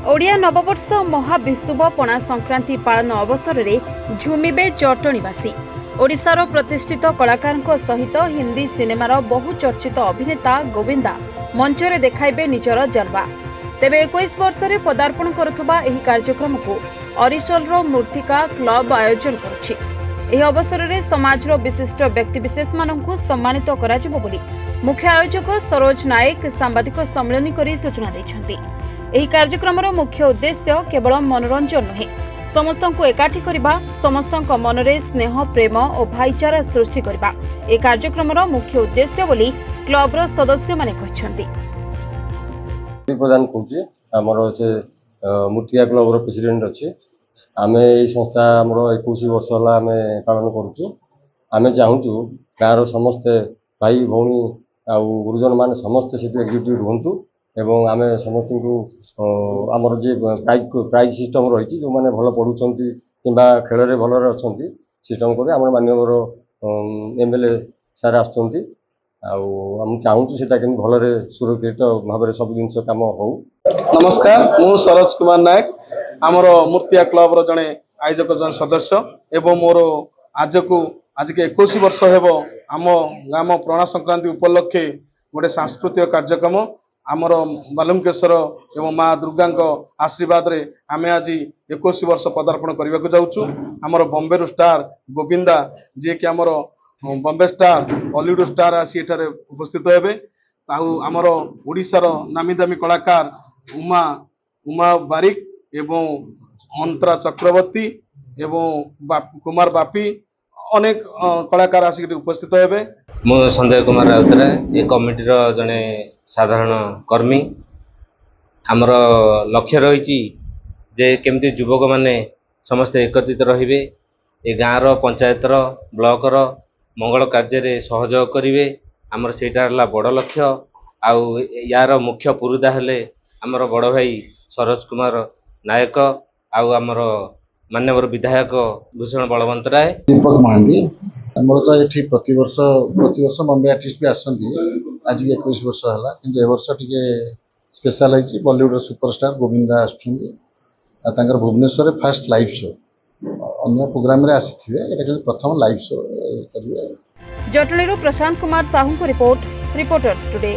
ओडिया नववर्ष महाविशुभ पणा संक्रांति पालन अवसर में झुमिबे जटणीवासी। ओडिशार प्रतिष्ठित कलाकार सहित हिंदी सिनेमार बहुचर्चित अभिनेता गोविंदा मंचरे देखाइबे निजर जलवा। तेबे 21 वर्ष में पदार्पण करुवा एही कार्यक्रम को अरिशलर मूर्तिका क्लब आयोजन करुछि। एही अवसर में समाजर विशिष्ट व्यक्तिविशेष मानकु सम्मानित कराजिबो बोली मुख्य आयोजक सरोज नायक सांबादिक सम्मेलन करी सूचना दैछन्ति। एही कार्यक्रमर मुख्य उद्देश्य केवल मनोरंजन नुहे, समस्तों को एकाठी करबा, समस्तों मनरे स्नेह प्रेम और भाईचारा सृष्टि करबा ए कार्यक्रमर मुख्य उद्देश्य बोली क्लबर सदस्य माने कहिसन्ति। प्रदान करूची हमर से मूर्तिया क्लबर प्रेसिडेंट अछि। आमे ए संस्था हमर 21 वर्ष होला आमे पालन करूछु। आमे चाहूछु गाँव समस्त भाई भौणी आ गुरुजन मान समस्त सेठी एक्जिक्यूटिव रहंतु एवं आमे समस्त को आमर जे प्राइज सिस्टम रही जो मैंने भल पढ़ुंट कि खेल में भल अच्छा सिस्टम कर आम मानवर एमएलए सार आसुँच चाहूँ से भल सुरक्षित भाव सब जिन कम हो। नमस्कार, मु सरोज कुमार नायक आमर मूर्तिया क्लब जड़े आयोजक जन सदस्य एवं मोर आज के 21 वर्ष हेब आम गाम पणा संक्रांति उपलक्षे गोटे सांस्कृतिक कार्यक्रम आमर बालुकेश्वर एवं माँ दुर्गा आशीर्वाद रे आमे आज 21 वर्ष पदार्पण करने को जाऊँ। आमर बॉम्बे स्टार गोविंदा जी कि आमर बॉम्बे स्टार हॉलीवुड स्टार आसी एठारे उपस्थित हेबे। आमर ओडिशार नामी दामी कलाकार उमा बारिक एवं अंतरा चक्रवर्ती एवं कुमार बापी अनेक कलाकार आसिक उपस्थित हेबे। मु संजय कुमार राउतरा ये कमिटीर जड़े साधारण कर्मी। आमर लक्ष्य रही जे केमती युवक माने समस्त एकत्रित रहिबे, ए गाँव पंचायतर ब्लॉकर मंगल कार्य सहयोग करिवे। आमर सेटा बड़ लक्ष्य। आउ यार मुख्य पुरुधा हेले आमर बड़ भाई सरोज कुमार नायक आउ आमर मान्यवर विधायक भूषण बलवंत राय, दीपक महांती। मोर तो ये प्रतिवर्ष बॉम्बे आर्टिस्ट भी आसती। आज 21 वर्ष है कि वर्ष टी स्पेशल है बॉलीवुड सुपरस्टार गोविंदा आसुँच भुवनेश्वर फास्ट लाइव शो अन्य प्रोग्राम रे आसी प्रथम लाइव शो करेंगे। जटणी प्रशांत कुमार साहू को रिपोर्टर्स टुडे।